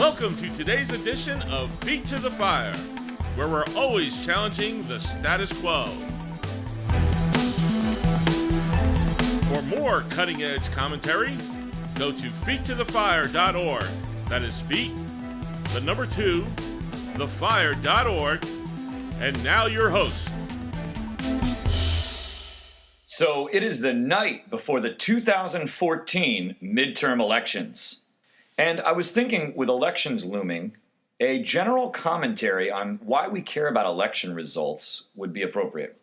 Welcome to today's edition of Feet to the Fire, where we're always challenging the status quo. For more cutting-edge commentary, go to feettothefire.org. That is feet, the number 2, thefire.org. And now your host. So it is the night before the 2014 midterm elections. And I was thinking, with elections looming, a general commentary on why we care about election results would be appropriate.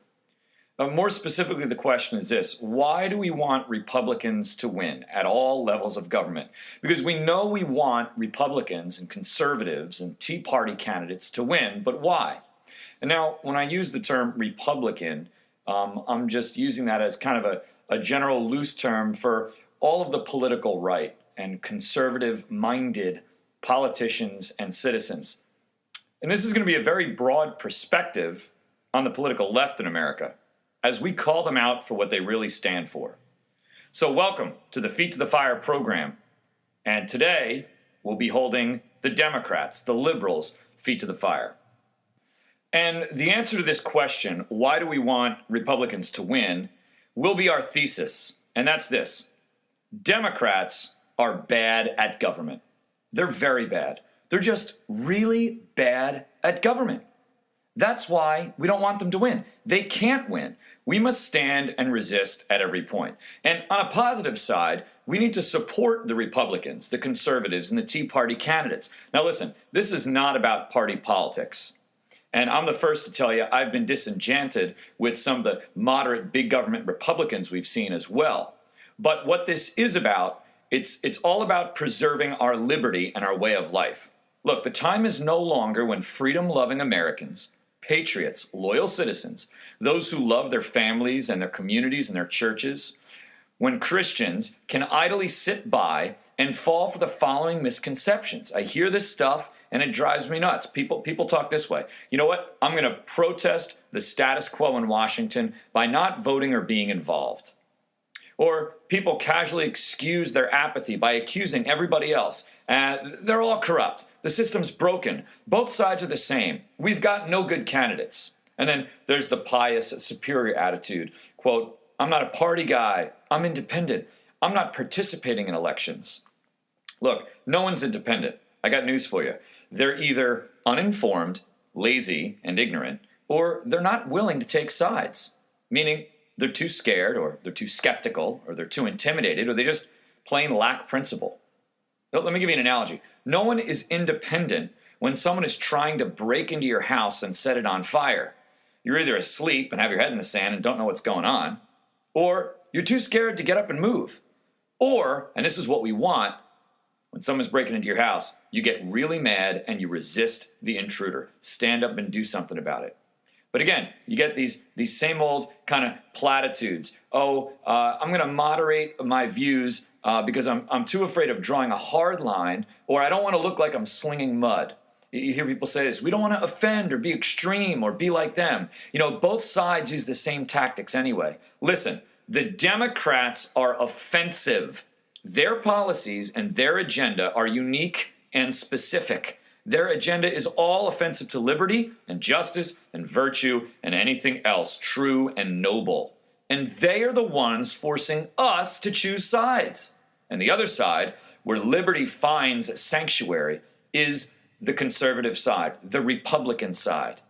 More specifically, the question is this: why do we want Republicans to win at all levels of government? Because we know we want Republicans and conservatives and Tea Party candidates to win, but why? And now, when I use the term Republican, I'm just using that as kind of a general loose term for all of the political right and conservative-minded politicians and citizens. And this is going to be a very broad perspective on the political left in America, as we call them out for what they really stand for. So welcome to the Feet to the Fire program. And today, we'll be holding the Democrats, the liberals, feet to the fire. And the answer to this question, why do we want Republicans to win, will be our thesis. And that's this: Democrats are bad at government. They're very bad. They're just really bad at government. That's why we don't want them to win. They can't win. We must stand and resist at every point. And on a positive side, we need to support the Republicans, the conservatives, and the Tea Party candidates. Now listen, this is not about party politics. And I'm the first to tell you I've been disenchanted with some of the moderate big government Republicans we've seen as well. But what this is about, it's all about preserving our liberty and our way of life. Look, the time is no longer when freedom-loving Americans, patriots, loyal citizens, those who love their families and their communities and their churches, when Christians can idly sit by and fall for the following misconceptions. I hear this stuff and it drives me nuts. People talk this way: you know what? I'm going to protest the status quo in Washington by not voting or being involved. Or people casually excuse their apathy by accusing everybody else. They're all corrupt. The system's broken. Both sides are the same. We've got no good candidates. And then there's the pious, superior attitude. Quote, I'm not a party guy. I'm independent. I'm not participating in elections. Look, no one's independent. I got news for you. They're either uninformed, lazy, and ignorant, or they're not willing to take sides. Meaning, they're too scared, or they're too skeptical, or they're too intimidated, or they just plain lack principle. Let me give you an analogy. No one is independent when someone is trying to break into your house and set it on fire. You're either asleep and have your head in the sand and don't know what's going on, or you're too scared to get up and move. Or, and this is what we want, when someone's breaking into your house, you get really mad and you resist the intruder. Stand up and do something about it. But again, you get these same old kind of platitudes. I'm going to moderate my views because I'm too afraid of drawing a hard line, or I don't want to look like I'm slinging mud. You hear people say this: we don't want to offend or be extreme or be like them. You know, both sides use the same tactics anyway. Listen, the Democrats are offensive. Their policies and their agenda are unique and specific. Their agenda is all offensive to liberty and justice and virtue and anything else true and noble. And they are the ones forcing us to choose sides. And the other side, where liberty finds sanctuary, is the conservative side, the Republican side.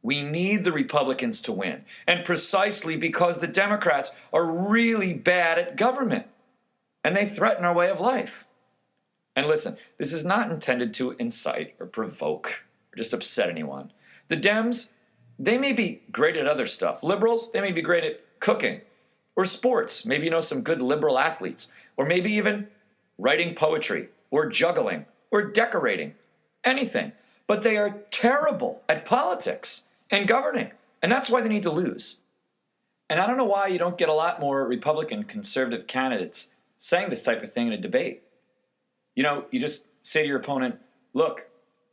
We need the Republicans to win, and precisely because the Democrats are really bad at government, and they threaten our way of life. And listen, this is not intended to incite or provoke or just upset anyone. The Dems, they may be great at other stuff. Liberals, they may be great at cooking or sports. Maybe you know some good liberal athletes, or maybe even writing poetry or juggling or decorating, anything. But they are terrible at politics and governing, and that's why they need to lose. And I don't know why you don't get a lot more Republican conservative candidates saying this type of thing in a debate. You know, you just say to your opponent, look,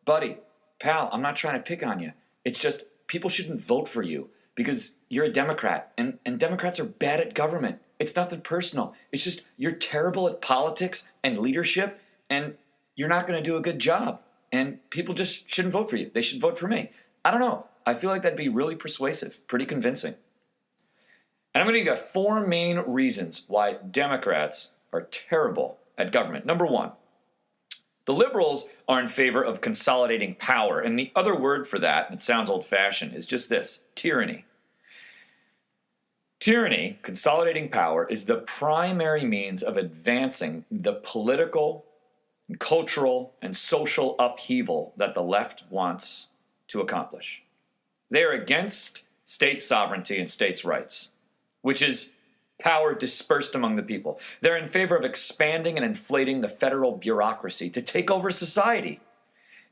buddy, pal, I'm not trying to pick on you. It's just people shouldn't vote for you because you're a Democrat, and Democrats are bad at government. It's nothing personal. It's just you're terrible at politics and leadership, and you're not going to do a good job. And people just shouldn't vote for you. They should vote for me. I don't know. I feel like that'd be really persuasive, pretty convincing. And I'm going to give you 4 main reasons why Democrats are terrible at government. Number 1, the liberals are in favor of consolidating power. And the other word for that, and it sounds old-fashioned, is just this: tyranny. Tyranny, consolidating power, is the primary means of advancing the political, and cultural, and social upheaval that the left wants to accomplish. They are against state sovereignty and states' rights, which is power dispersed among the people. They're in favor of expanding and inflating the federal bureaucracy to take over society.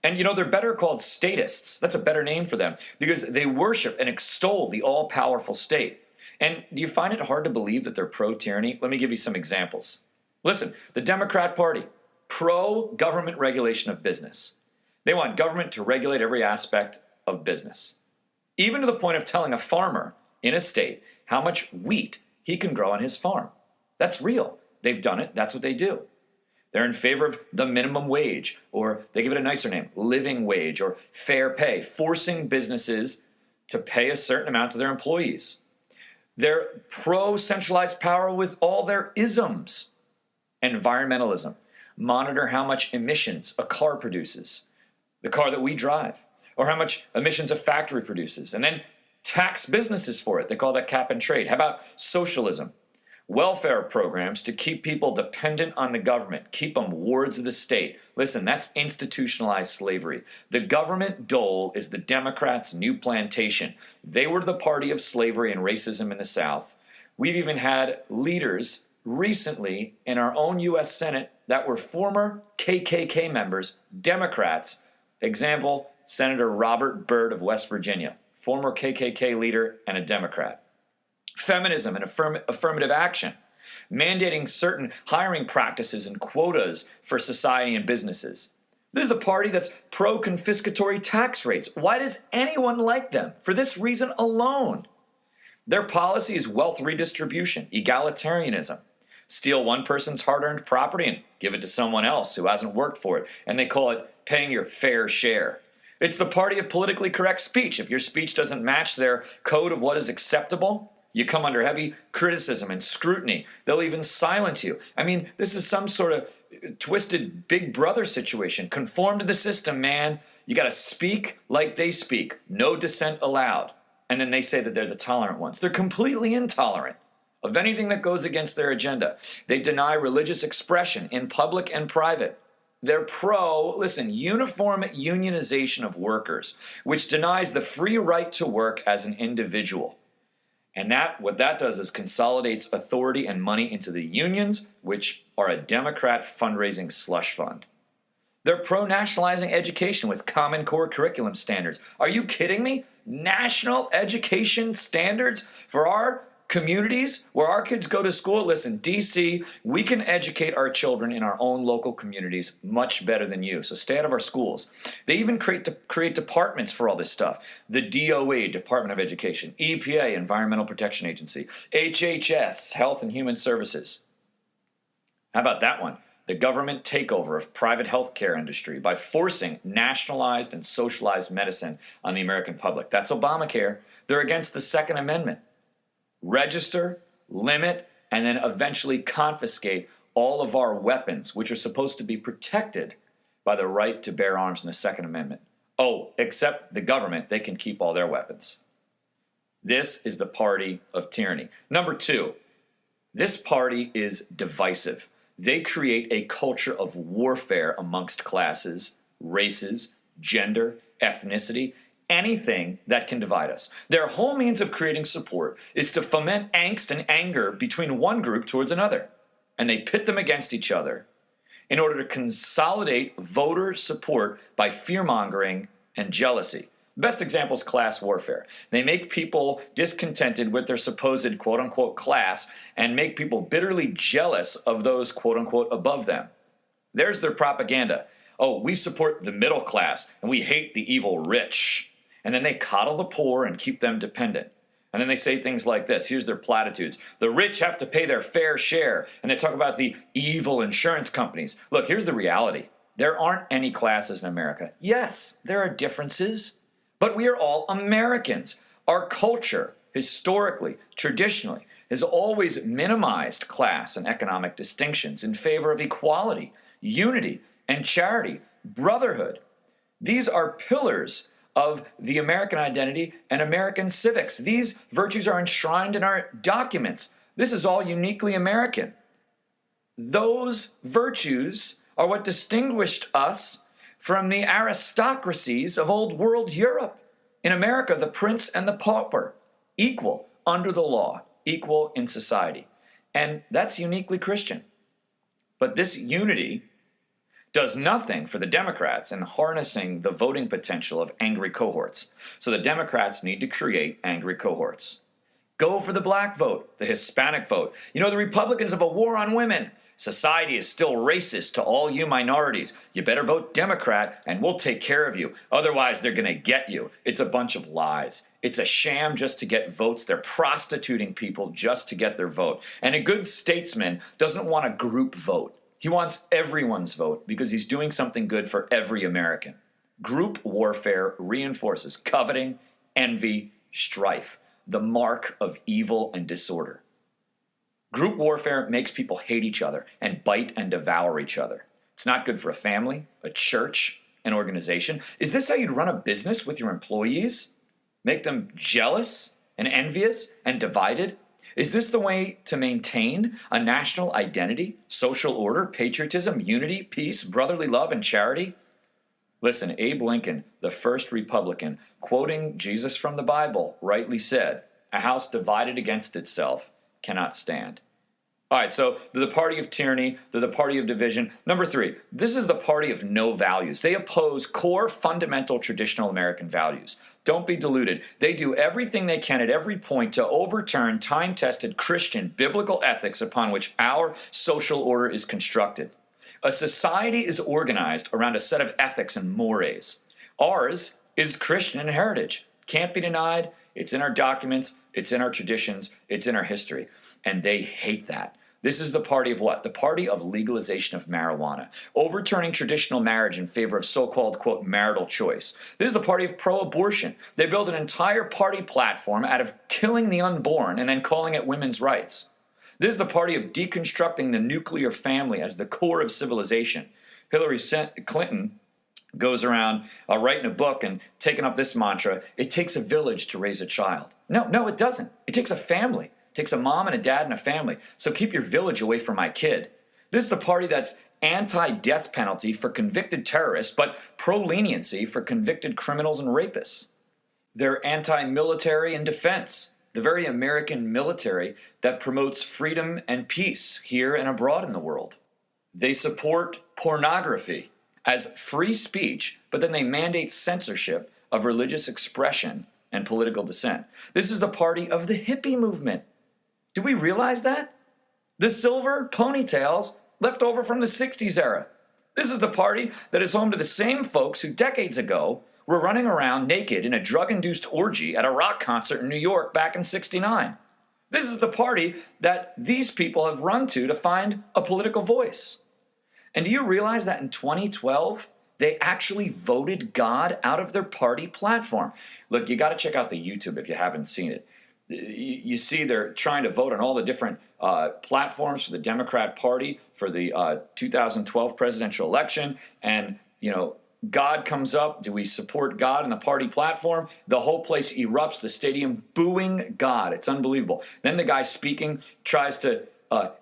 And you know, they're better called statists. That's a better name for them because they worship and extol the all-powerful state. And do you find it hard to believe that they're pro-tyranny? Let me give you some examples. Listen, the Democrat Party, pro-government regulation of business. They want government to regulate every aspect of business, even to the point of telling a farmer in a state how much wheat he can grow on his farm. That's real. They've done it. That's what they do. They're in favor of the minimum wage, or they give it a nicer name, living wage, or fair pay, forcing businesses to pay a certain amount to their employees. They're pro-centralized power with all their isms. Environmentalism. Monitor how much emissions a car produces, the car that we drive, or how much emissions a factory produces, and then tax businesses for it. They call that cap and trade. How about socialism? Welfare programs to keep people dependent on the government, keep them wards of the state. Listen, that's institutionalized slavery. The government dole is the Democrats' new plantation. They were the party of slavery and racism in the South. We've even had leaders recently in our own U.S. Senate that were former KKK members, Democrats. Example, Senator Robert Byrd of West Virginia, former KKK leader and a Democrat. Feminism and affirmative action, mandating certain hiring practices and quotas for society and businesses. This is a party that's pro-confiscatory tax rates. Why does anyone like them? For this reason alone. Their policy is wealth redistribution, egalitarianism. Steal one person's hard-earned property and give it to someone else who hasn't worked for it, and they call it paying your fair share. It's the party of politically correct speech. If your speech doesn't match their code of what is acceptable, you come under heavy criticism and scrutiny. They'll even silence you. I mean, this is some sort of twisted Big Brother situation. Conform to the system, man. You got to speak like they speak. No dissent allowed. And then they say that they're the tolerant ones. They're completely intolerant of anything that goes against their agenda. They deny religious expression in public and private. They're uniform unionization of workers, which denies the free right to work as an individual. And what that does is consolidates authority and money into the unions, which are a Democrat fundraising slush fund. They're pro-nationalizing education with Common Core curriculum standards. Are you kidding me? National education standards for our communities where our kids go to school? Listen, D.C., we can educate our children in our own local communities much better than you, so stay out of our schools. They even create departments for all this stuff. The DOE, Department of Education, EPA, Environmental Protection Agency, HHS, Health and Human Services. How about that one? The government takeover of private healthcare industry by forcing nationalized and socialized medicine on the American public. That's Obamacare. They're against the Second Amendment. Register, limit, and then eventually confiscate all of our weapons, which are supposed to be protected by the right to bear arms in the Second Amendment. Oh, except the government, they can keep all their weapons. This is the party of tyranny. Number 2, this party is divisive. They create a culture of warfare amongst classes, races, gender, ethnicity, anything that can divide us. Their whole means of creating support is to foment angst and anger between one group towards another. And they pit them against each other in order to consolidate voter support by fear-mongering and jealousy. The best example is class warfare. They make people discontented with their supposed quote-unquote class and make people bitterly jealous of those quote-unquote above them. There's their propaganda. Oh, we support the middle class and we hate the evil rich. And then they coddle the poor and keep them dependent. And then they say things like this. Here's their platitudes. The rich have to pay their fair share. And they talk about the evil insurance companies. Look, here's the reality. there aren't any classes in America. Yes, there are differences, but we are all Americans. Our culture, historically, traditionally, has always minimized class and economic distinctions in favor of equality, unity, and charity, brotherhood. These are pillars of the American identity and American civics. These virtues are enshrined in our documents. This is all uniquely American. Those virtues are what distinguished us from the aristocracies of old world Europe. In America, the prince and the pauper, equal under the law, equal in society. And that's uniquely Christian. But this unity does nothing for the Democrats in harnessing the voting potential of angry cohorts. So the Democrats need to create angry cohorts. Go for the black vote, the Hispanic vote. You know, the Republicans have a war on women. Society is still racist to all you minorities. You better vote Democrat and we'll take care of you. Otherwise, they're going to get you. It's a bunch of lies. It's a sham just to get votes. They're prostituting people just to get their vote. And a good statesman doesn't want a group vote. He wants everyone's vote because he's doing something good for every American. Group warfare reinforces coveting, envy, strife, the mark of evil and disorder. Group warfare makes people hate each other and bite and devour each other. It's not good for a family, a church, an organization. Is this how you'd run a business with your employees? Make them jealous and envious and divided? Is this the way to maintain a national identity, social order, patriotism, unity, peace, brotherly love, and charity? Listen, Abe Lincoln, the first Republican, quoting Jesus from the Bible, rightly said, "A house divided against itself cannot stand." All right, so they're the party of tyranny, they're the party of division. Number 3, this is the party of no values. They oppose core, fundamental, traditional American values. Don't be deluded. They do everything they can at every point to overturn time-tested Christian biblical ethics upon which our social order is constructed. A society is organized around a set of ethics and mores. Ours is Christian in heritage. Can't be denied. It's in our documents. It's in our traditions. It's in our history. And they hate that. This is the party of what? The party of legalization of marijuana, overturning traditional marriage in favor of so-called, quote, marital choice. This is the party of pro-abortion. They build an entire party platform out of killing the unborn and then calling it women's rights. This is the party of deconstructing the nuclear family as the core of civilization. Hillary Clinton goes around writing a book and taking up this mantra: it takes a village to raise a child. No, it doesn't. It takes a family. It takes a mom and a dad and a family. So keep your village away from my kid. This is the party that's anti-death penalty for convicted terrorists, but pro-leniency for convicted criminals and rapists. They're anti-military and defense, the very American military that promotes freedom and peace here and abroad in the world. They support pornography as free speech, but then they mandate censorship of religious expression and political dissent. This is the party of the hippie movement. Do we realize that? The silver ponytails left over from the 60s era. This is the party that is home to the same folks who decades ago were running around naked in a drug-induced orgy at a rock concert in New York back in '69. This is the party that these people have run to find a political voice. And do you realize that in 2012, they actually voted God out of their party platform? Look, you got to check out the YouTube if you haven't seen it. You see they're trying to vote on all the different platforms for the Democrat Party for the 2012 presidential election. And, you know, God comes up. Do we support God in the party platform? The whole place erupts, the stadium booing God. It's unbelievable. Then the guy speaking tries to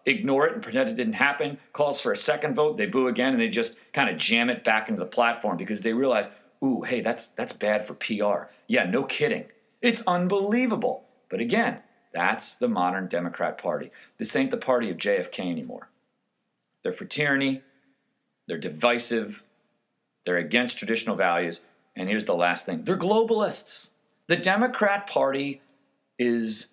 ignore it and pretend it didn't happen, calls for a second vote, they boo again, and they just kind of jam it back into the platform because they realize, ooh, hey, that's bad for PR. Yeah, no kidding. It's unbelievable. But again, that's the modern Democrat Party. This ain't the party of JFK anymore. They're for tyranny, they're divisive, they're against traditional values, and here's the last thing, they're globalists. The Democrat Party is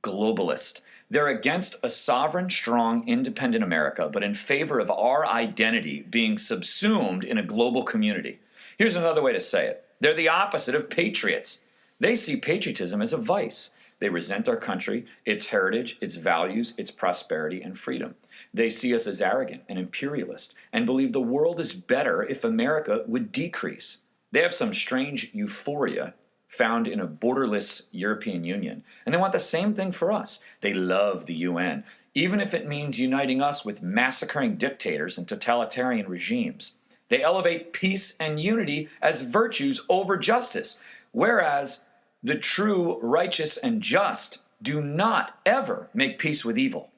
globalist. They're against a sovereign, strong, independent America, but in favor of our identity being subsumed in a global community. Here's another way to say it. They're the opposite of patriots. They see patriotism as a vice. They resent our country, its heritage, its values, its prosperity and freedom. They see us as arrogant and imperialist and believe the world is better if America would decrease. They have some strange euphoria found in a borderless European Union, and they want the same thing for us. They love the UN, even if it means uniting us with massacring dictators and totalitarian regimes. They elevate peace and unity as virtues over justice, whereas the true, righteous, and just do not ever make peace with evil.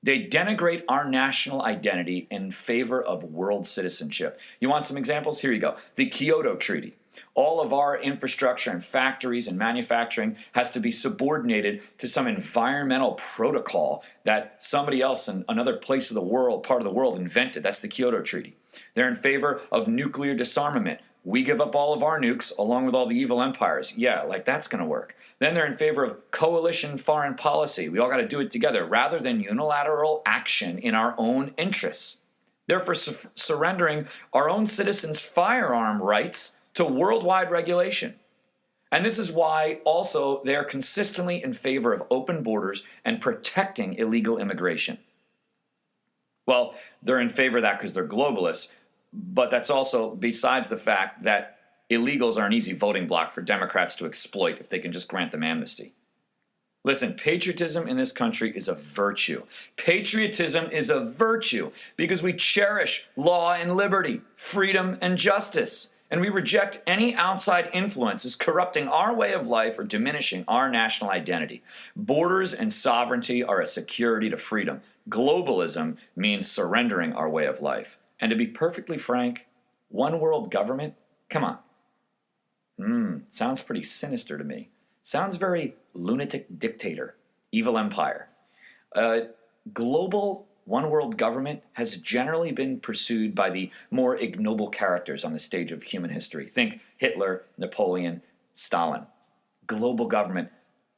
They denigrate our national identity in favor of world citizenship. You want some examples? Here you go. The Kyoto Treaty. All of our infrastructure and factories and manufacturing has to be subordinated to some environmental protocol that somebody else in another place of the world, part of the world, invented. That's the Kyoto Treaty. They're in favor of nuclear disarmament. We give up all of our nukes along with all the evil empires. Yeah, like that's going to work. Then they're in favor of coalition foreign policy. We all got to do it together rather than unilateral action in our own interests. They're for surrendering our own citizens' firearm rights to worldwide regulation. And this is why also they're consistently in favor of open borders and protecting illegal immigration. Well, they're in favor of that because they're globalists, but that's also besides the fact that illegals are an easy voting block for Democrats to exploit if they can just grant them amnesty. Listen, patriotism in this country is a virtue. Patriotism is a virtue because we cherish law and liberty, freedom and justice, and we reject any outside influences corrupting our way of life or diminishing our national identity. Borders and sovereignty are a security to freedom. Globalism means surrendering our way of life. And to be perfectly frank, one world government? Come on. Sounds pretty sinister to me. Sounds very lunatic dictator, evil empire. Global one world government has generally been pursued by the more ignoble characters on the stage of human history. Think Hitler, Napoleon, Stalin. Global government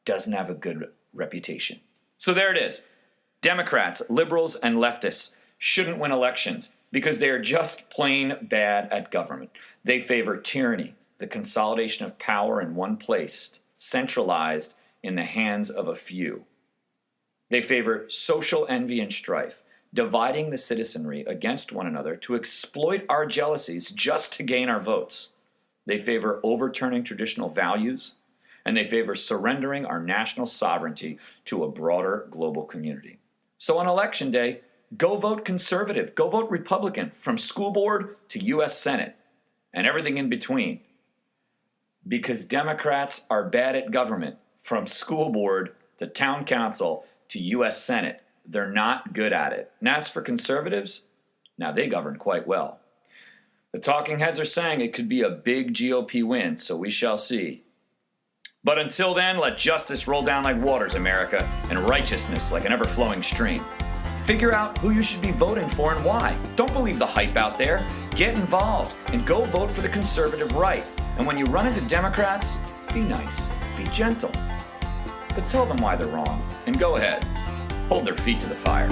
doesn't have a good reputation. So there it is. Democrats, liberals, and leftists shouldn't win elections because they are just plain bad at government. They favor tyranny, the consolidation of power in one place, centralized in the hands of a few. They favor social envy and strife, dividing the citizenry against one another to exploit our jealousies just to gain our votes. They favor overturning traditional values, and they favor surrendering our national sovereignty to a broader global community. So on election day, go vote conservative, go vote Republican, from school board to U.S. Senate, and everything in between. Because Democrats are bad at government, from school board to town council to U.S. Senate. They're not good at it. And as for conservatives, now they govern quite well. The talking heads are saying it could be a big GOP win, so we shall see. But until then, let justice roll down like waters, America, and righteousness like an ever-flowing stream. Figure out who you should be voting for and why. Don't believe the hype out there. Get involved and go vote for the conservative right. And when you run into Democrats, be nice, be gentle. But tell them why they're wrong, and go ahead, hold their feet to the fire.